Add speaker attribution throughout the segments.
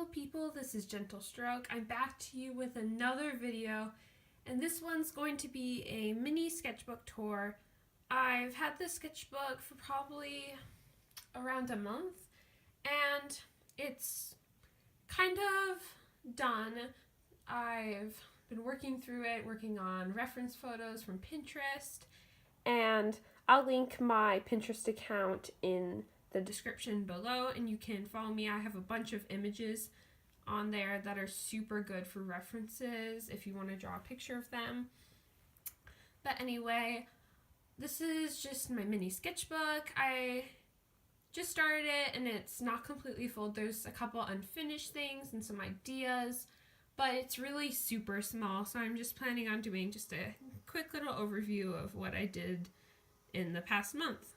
Speaker 1: people, this is Gentle Stroke. I'm back to you with another video, and this one's going to be a mini sketchbook tour. I've had this sketchbook for probably around a month, and it's kind of done. I've been working through it, working on reference photos from Pinterest, and I'll link my Pinterest account in the description below, and you can follow me. I have a bunch of images on there that are super good for references if you want to draw a picture of them. But anyway, this is just my mini sketchbook. I just started it and it's not completely full. There's a couple unfinished things and some ideas, but it's really super small, so I'm just planning on doing just a quick little overview of what I did in the past month.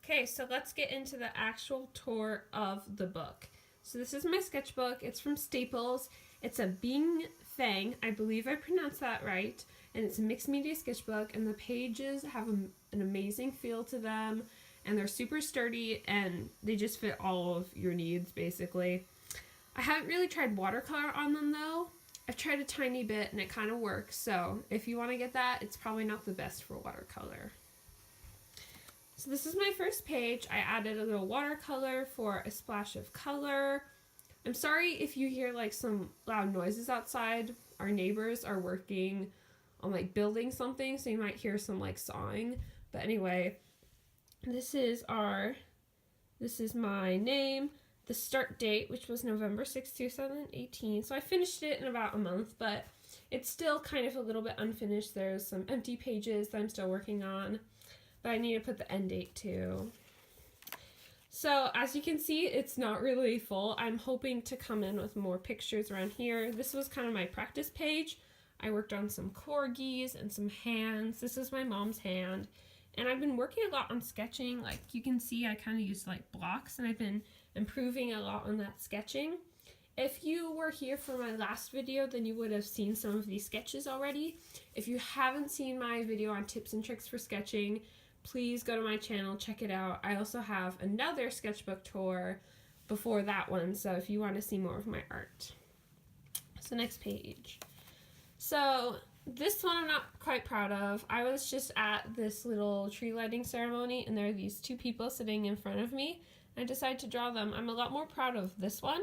Speaker 1: Okay, so let's get into the actual tour of the book. So this is my sketchbook. It's from Staples. It's a Bing Fang. I believe I pronounced that right. And it's a mixed media sketchbook, and the pages have an amazing feel to them, and they're super sturdy, and they just fit all of your needs, basically. I haven't really tried watercolor on them, though. I've tried a tiny bit, and it kind of works, so if you want to get that, it's probably not the best for watercolor. So this is my first page. I added a little watercolor for a splash of color. I'm sorry if you hear like some loud noises outside. Our neighbors are working on like building something, so you might hear some like sawing. But anyway, this is my name, the start date, which was November 6, 2018. So I finished it in about a month, but it's still kind of a little bit unfinished. There's some empty pages that I'm still working on, but I need to put the end date too. So as you can see, it's not really full. I'm hoping to come in with more pictures around here. This was kind of my practice page. I worked on some corgis and some hands. This is my mom's hand. And I've been working a lot on sketching. Like you can see, I kind of used like blocks, and I've been improving a lot on that sketching. If you were here for my last video, then you would have seen some of these sketches already. If you haven't seen my video on tips and tricks for sketching, please go to my channel, check it out. I also have another sketchbook tour before that one, so if you want to see more of my art. So next page. So this one I'm not quite proud of. I was just at this little tree lighting ceremony, and there are these two people sitting in front of me. I decided to draw them. I'm a lot more proud of this one.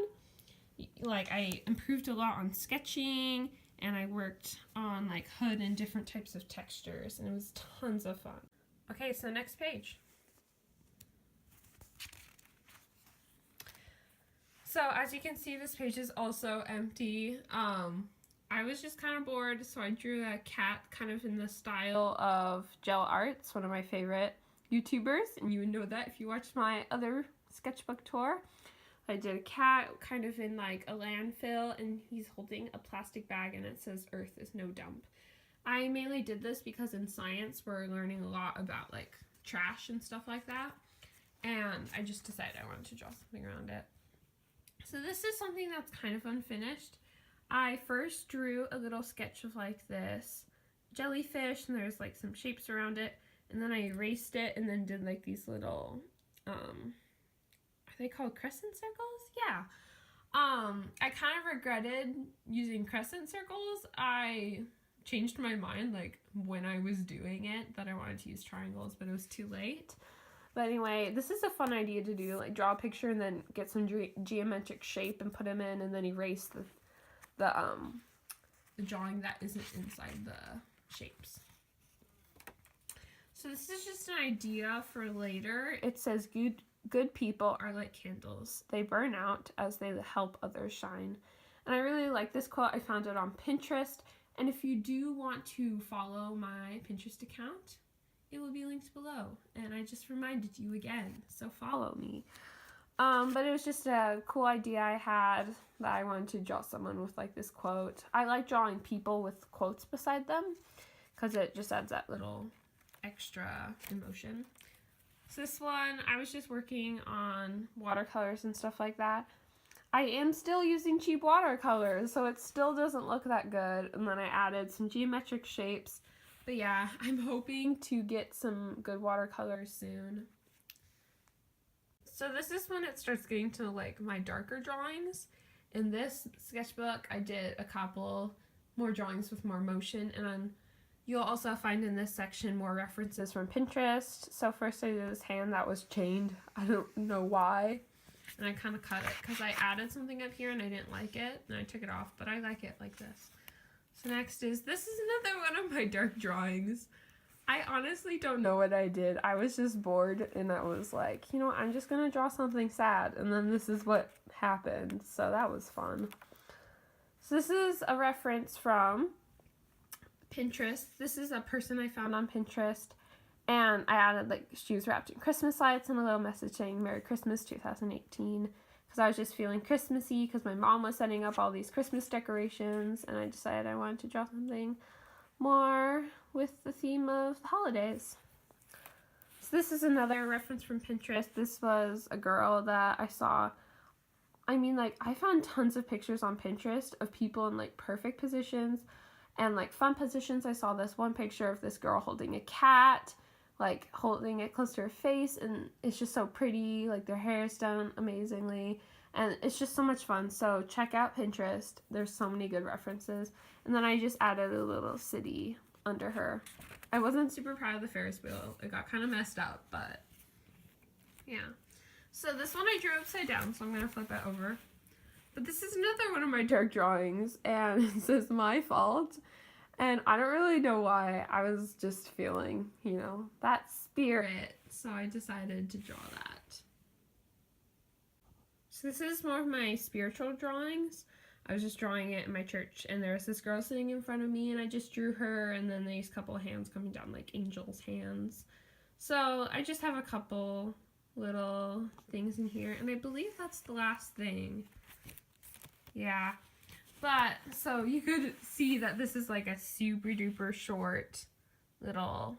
Speaker 1: Like, I improved a lot on sketching, and I worked on like hood and different types of textures, and it was tons of fun. Okay, so next page. So as you can see, this page is also empty. I was just kind of bored, so I drew a cat kind of in the style of Gel Arts, one of my favorite YouTubers, and you would know that if you watched my other sketchbook tour. I did a cat kind of in like a landfill, and he's holding a plastic bag, and it says "Earth is no dump." I mainly did this because in science we're learning a lot about like trash and stuff like that, and I just decided I wanted to draw something around it. So this is something that's kind of unfinished. I first drew a little sketch of like this jellyfish, and there's like some shapes around it, and then I erased it and then did like these little are they called crescent circles? Yeah. I kind of regretted using crescent circles. I changed my mind like when I was doing it that I wanted to use triangles, but it was too late. But anyway, this is a fun idea to do, like draw a picture and then get some geometric shape and put them in, and then erase the drawing that isn't inside the shapes. So this is just an idea for later. It says good people are like candles. They burn out as they help others shine. And I really like this quote. I found it on Pinterest. And if you do want to follow my Pinterest account, it will be linked below. And I just reminded you again, so follow me. But it was just a cool idea I had that I wanted to draw someone with like this quote. I like drawing people with quotes beside them because it just adds that little extra emotion. So this one, I was just working on watercolors and stuff like that. I am still using cheap watercolors, so it still doesn't look that good. And then I added some geometric shapes. But yeah, I'm hoping to get some good watercolors soon. So this is when it starts getting to like my darker drawings. in this sketchbook, I did a couple more drawings with more motion, and you'll also find in this section more references from Pinterest. So first I did this hand that was chained. I don't know why. And I kind of cut it because I added something up here and I didn't like it. And I took it off, but I like it like this. So next is, this is another one of my dark drawings. I honestly don't know what I did. I was just bored and I was like, you know, I'm just going to draw something sad. And then this is what happened. So that was fun. So this is a reference from Pinterest. This is a person I found on Pinterest. And I added, like, she was wrapped in Christmas lights and a little message saying Merry Christmas 2018. Because I was just feeling Christmassy because my mom was setting up all these Christmas decorations. And I decided I wanted to draw something more with the theme of the holidays. So this is another reference from Pinterest. This was a girl that I saw. I mean, like, I found tons of pictures on Pinterest of people in, like, perfect positions and, like, fun positions. I saw this one picture of this girl holding a cat, like, holding it close to her face, and it's just so pretty. Like, their hair is done amazingly, and it's just so much fun. So check out Pinterest. There's so many good references. And then I just added a little city under her. I wasn't super proud of the Ferris wheel. It got kind of messed up, but yeah. So this one I drew upside down, so I'm going to flip it over. But this is another one of my dark drawings, and it says my fault. And I don't really know why. I was just feeling, you know, that spirit. So I decided to draw that. So this is more of my spiritual drawings. I was just drawing it in my church, and there was this girl sitting in front of me, and I just drew her, and then these couple of hands coming down like angels' hands. So I just have a couple little things in here, and I believe that's the last thing. Yeah. But, so you could see that this is like a super duper short little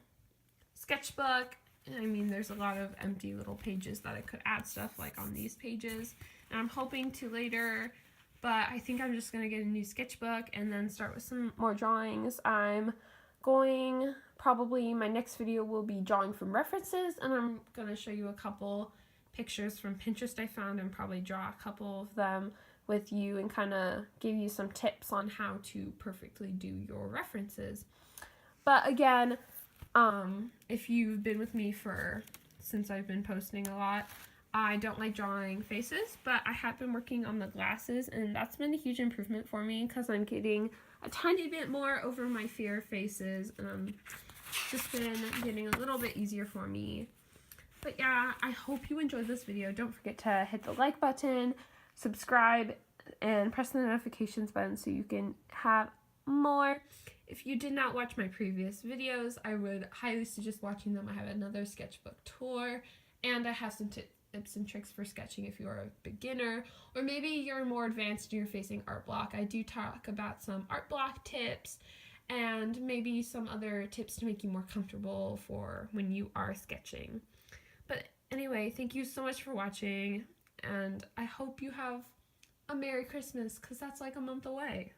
Speaker 1: sketchbook. I mean, there's a lot of empty little pages that I could add stuff like on these pages. And I'm hoping to later, but I think I'm just going to get a new sketchbook and then start with some more drawings. I'm going, probably my next video will be drawing from references, and I'm going to show you a couple pictures from Pinterest I found and probably draw a couple of them with you and kind of give you some tips on how to perfectly do your references. But again, if you've been with me since I've been posting a lot, I don't like drawing faces, but I have been working on the glasses, and that's been a huge improvement for me because I'm getting a tiny bit more over my fear of faces, and just been getting a little bit easier for me. But yeah, I hope you enjoyed this video. Don't forget to hit the like button, subscribe, and press the notifications button so you can have more. If you did not watch my previous videos, I would highly suggest watching them. I have another sketchbook tour, and I have some tips and tricks for sketching if you are a beginner, or maybe you're more advanced and you're facing art block. I do talk about some art block tips and maybe some other tips to make you more comfortable for when you are sketching. But anyway, thank you so much for watching, and I hope you have a Merry Christmas, because that's like a month away.